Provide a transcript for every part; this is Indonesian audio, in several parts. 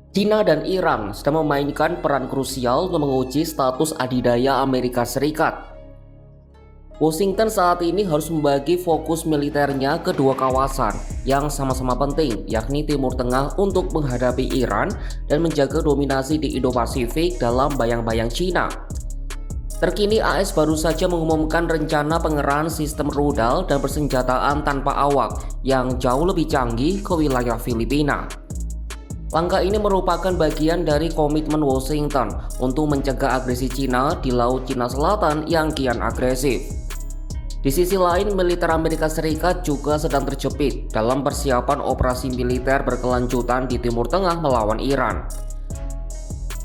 China dan Iran sedang memainkan peran krusial untuk menguji status adidaya Amerika Serikat. Washington saat ini harus membagi fokus militernya ke dua kawasan yang sama-sama penting, yakni Timur Tengah untuk menghadapi Iran dan menjaga dominasi di Indo-Pasifik dalam bayang-bayang China. Terkini AS baru saja mengumumkan rencana pengerahan sistem rudal dan persenjataan tanpa awak yang jauh lebih canggih ke wilayah Filipina. Langkah ini merupakan bagian dari komitmen Washington untuk mencegah agresi China di Laut Cina Selatan yang kian agresif. Di sisi lain, militer Amerika Serikat juga sedang terjepit dalam persiapan operasi militer berkelanjutan di Timur Tengah melawan Iran.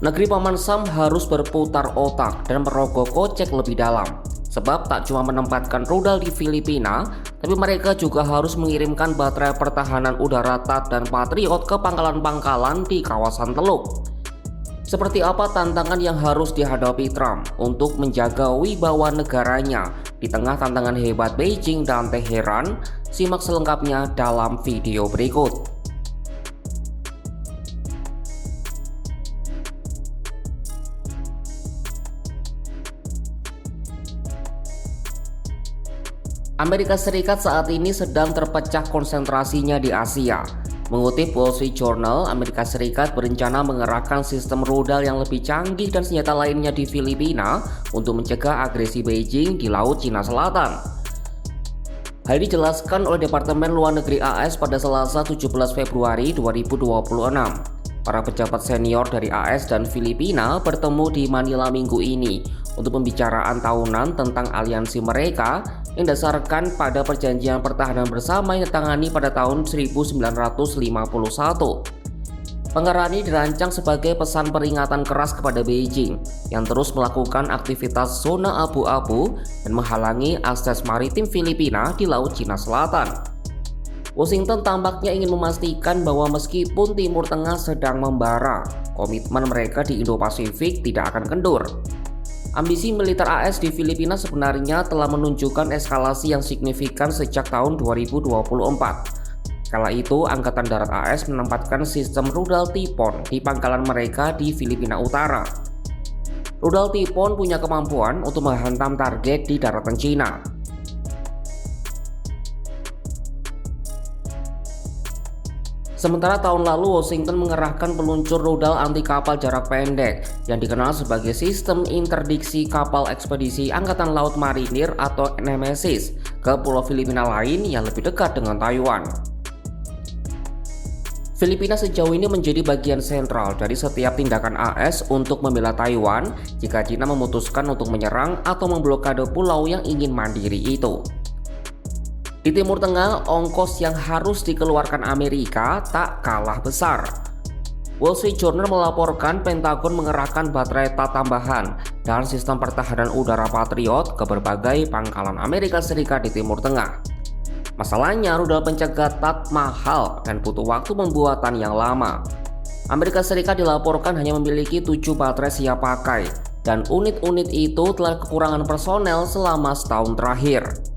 Negeri Paman Sam harus berputar otak dan merogoh kocek lebih dalam, sebab tak cuma menempatkan rudal di Filipina, tapi mereka juga harus mengirimkan baterai pertahanan udara THAAD dan Patriot ke pangkalan-pangkalan di kawasan Teluk. Seperti apa tantangan yang harus dihadapi Trump untuk menjaga wibawa negaranya di tengah tantangan hebat Beijing dan Teheran? Simak selengkapnya dalam video berikut. Amerika Serikat saat ini sedang terpecah konsentrasinya di Asia. Mengutip Wall Street Journal, Amerika Serikat berencana mengerahkan sistem rudal yang lebih canggih dan senjata lainnya di Filipina untuk mencegah agresi Beijing di Laut Cina Selatan. Hal ini dijelaskan oleh Departemen Luar Negeri AS pada Selasa 17 Februari 2026. Para pejabat senior dari AS dan Filipina bertemu di Manila minggu ini untuk pembicaraan tahunan tentang aliansi mereka yang didasarkan pada perjanjian pertahanan bersama yang ditangani pada tahun 1951. Pengerahan ini dirancang sebagai pesan peringatan keras kepada Beijing yang terus melakukan aktivitas zona abu-abu dan menghalangi akses maritim Filipina di Laut Cina Selatan. Washington tampaknya ingin memastikan bahwa meskipun Timur Tengah sedang membara, komitmen mereka di Indo-Pasifik tidak akan kendur. Ambisi militer AS di Filipina sebenarnya telah menunjukkan eskalasi yang signifikan sejak tahun 2024. Kala itu, Angkatan Darat AS menempatkan sistem rudal Typhoon di pangkalan mereka di Filipina Utara. Rudal Typhoon punya kemampuan untuk menghantam target di daratan Cina. Sementara tahun lalu Washington mengerahkan peluncur rudal anti kapal jarak pendek yang dikenal sebagai sistem interdiksi kapal ekspedisi Angkatan Laut Marinir atau Nemesis ke pulau Filipina lain yang lebih dekat dengan Taiwan. Filipina sejauh ini menjadi bagian sentral dari setiap tindakan AS untuk membela Taiwan jika China memutuskan untuk menyerang atau memblokade pulau yang ingin mandiri itu. Di Timur Tengah, ongkos yang harus dikeluarkan Amerika tak kalah besar. Wall Street Journal melaporkan Pentagon mengerahkan baterai THAAD tambahan dan sistem pertahanan udara Patriot ke berbagai pangkalan Amerika Serikat di Timur Tengah. Masalahnya, rudal pencegah THAAD mahal dan butuh waktu pembuatan yang lama. Amerika Serikat dilaporkan hanya memiliki 7 baterai siap pakai, dan unit-unit itu telah kekurangan personel selama setahun terakhir.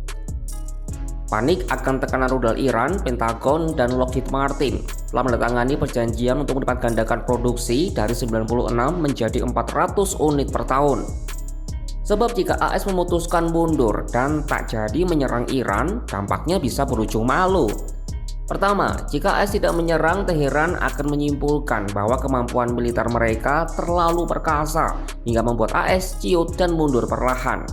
Panik akan tekanan rudal Iran, Pentagon, dan Lockheed Martin telah menandatangani perjanjian untuk melipat gandakan produksi dari 96 menjadi 400 unit per tahun. Sebab jika AS memutuskan mundur dan tak jadi menyerang Iran, dampaknya bisa berujung malu. Pertama, jika AS tidak menyerang, Teheran akan menyimpulkan bahwa kemampuan militer mereka terlalu perkasa hingga membuat AS ciut dan mundur perlahan.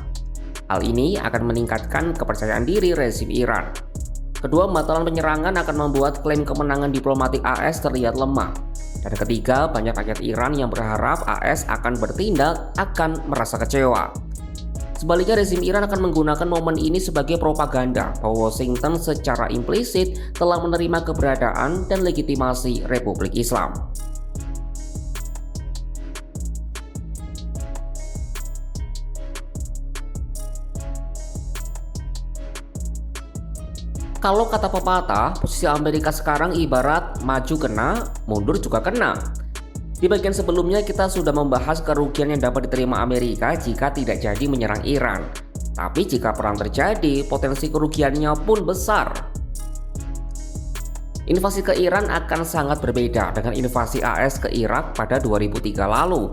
Hal ini akan meningkatkan kepercayaan diri rezim Iran. Kedua, pembatalan penyerangan akan membuat klaim kemenangan diplomatik AS terlihat lemah. Dan ketiga, banyak rakyat Iran yang berharap AS akan bertindak akan merasa kecewa. Sebaliknya, rezim Iran akan menggunakan momen ini sebagai propaganda bahwa Washington secara implisit telah menerima keberadaan dan legitimasi Republik Islam. Kalau kata pepatah, posisi Amerika sekarang ibarat maju kena, mundur juga kena. Di bagian sebelumnya kita sudah membahas kerugian yang dapat diterima Amerika jika tidak jadi menyerang Iran. Tapi jika perang terjadi, potensi kerugiannya pun besar. Invasi ke Iran akan sangat berbeda dengan invasi AS ke Irak pada 2003 lalu.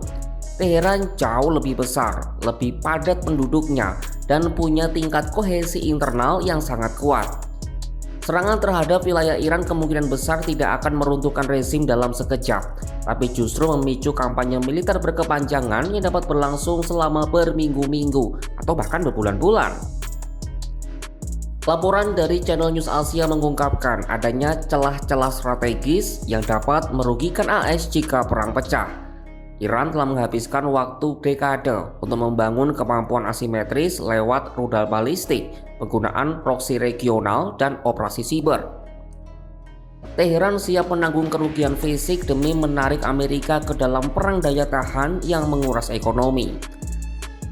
Teheran jauh lebih besar, lebih padat penduduknya, dan punya tingkat kohesi internal yang sangat kuat. Serangan terhadap wilayah Iran kemungkinan besar tidak akan meruntuhkan rezim dalam sekejap, tapi justru memicu kampanye militer berkepanjangan yang dapat berlangsung selama berminggu-minggu atau bahkan berbulan-bulan. Laporan dari Channel News Asia mengungkapkan adanya celah-celah strategis yang dapat merugikan AS jika perang pecah. Iran telah menghabiskan waktu dekade untuk membangun kemampuan asimetris lewat rudal balistik, penggunaan proksi regional, dan operasi siber. Teheran siap menanggung kerugian fisik demi menarik Amerika ke dalam perang daya tahan yang menguras ekonomi.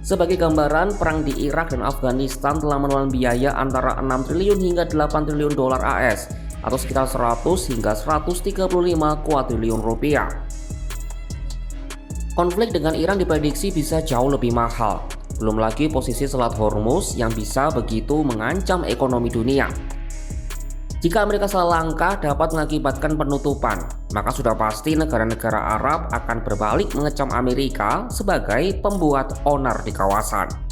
Sebagai gambaran, perang di Irak dan Afghanistan telah menelan biaya antara 6 triliun hingga 8 triliun dolar AS atau sekitar 100 hingga 135 kuadriliun rupiah. Konflik dengan Iran diprediksi bisa jauh lebih mahal, belum lagi posisi Selat Hormuz yang bisa begitu mengancam ekonomi dunia. Jika Amerika salah langkah dapat mengakibatkan penutupan, maka sudah pasti negara-negara Arab akan berbalik mengecam Amerika sebagai pembuat onar di kawasan.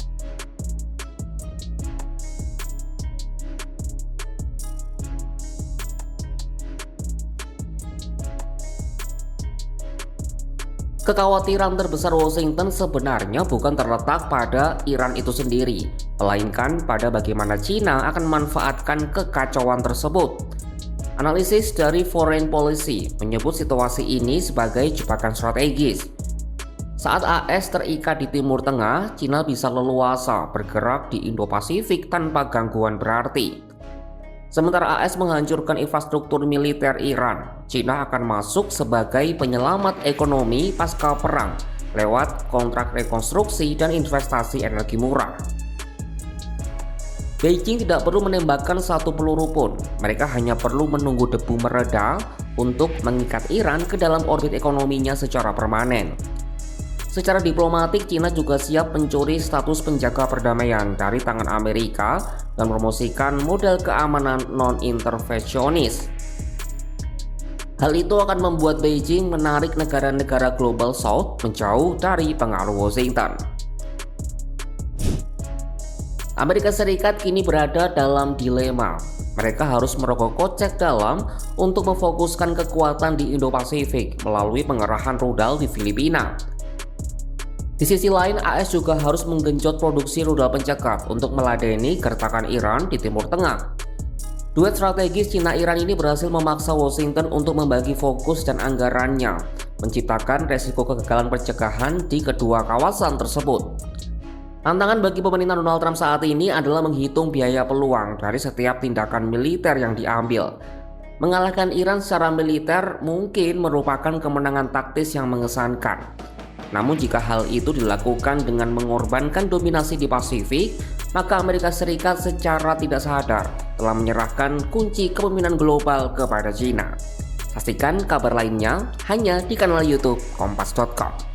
Kekhawatiran terbesar Washington sebenarnya bukan terletak pada Iran itu sendiri, melainkan pada bagaimana China akan memanfaatkan kekacauan tersebut. Analisis dari Foreign Policy menyebut situasi ini sebagai jebakan strategis. Saat AS terikat di Timur Tengah, China bisa leluasa bergerak di Indo-Pasifik tanpa gangguan berarti. Sementara AS menghancurkan infrastruktur militer Iran, China akan masuk sebagai penyelamat ekonomi pasca perang lewat kontrak rekonstruksi dan investasi energi murah. Beijing tidak perlu menembakkan satu peluru pun, mereka hanya perlu menunggu debu mereda untuk mengikat Iran ke dalam orbit ekonominya secara permanen. Secara diplomatik, China juga siap mencuri status penjaga perdamaian dari tangan Amerika dan mempromosikan model keamanan non-intervensionis. Hal itu akan membuat Beijing menarik negara-negara Global South menjauh dari pengaruh Washington. Amerika Serikat kini berada dalam dilema. Mereka harus merogoh kocek dalam untuk memfokuskan kekuatan di Indo-Pasifik melalui pengerahan rudal di Filipina. Di sisi lain, AS juga harus menggenjot produksi rudal pencegat untuk meladeni gertakan Iran di Timur Tengah. Duet strategis Cina-Iran ini berhasil memaksa Washington untuk membagi fokus dan anggarannya, menciptakan resiko kegagalan pencegahan di kedua kawasan tersebut. Tantangan bagi pemerintahan Donald Trump saat ini adalah menghitung biaya peluang dari setiap tindakan militer yang diambil. Mengalahkan Iran secara militer mungkin merupakan kemenangan taktis yang mengesankan. Namun jika hal itu dilakukan dengan mengorbankan dominasi di Pasifik, maka Amerika Serikat secara tidak sadar telah menyerahkan kunci kepemimpinan global kepada China. Saksikan kabar lainnya hanya di kanal YouTube Kompas.com.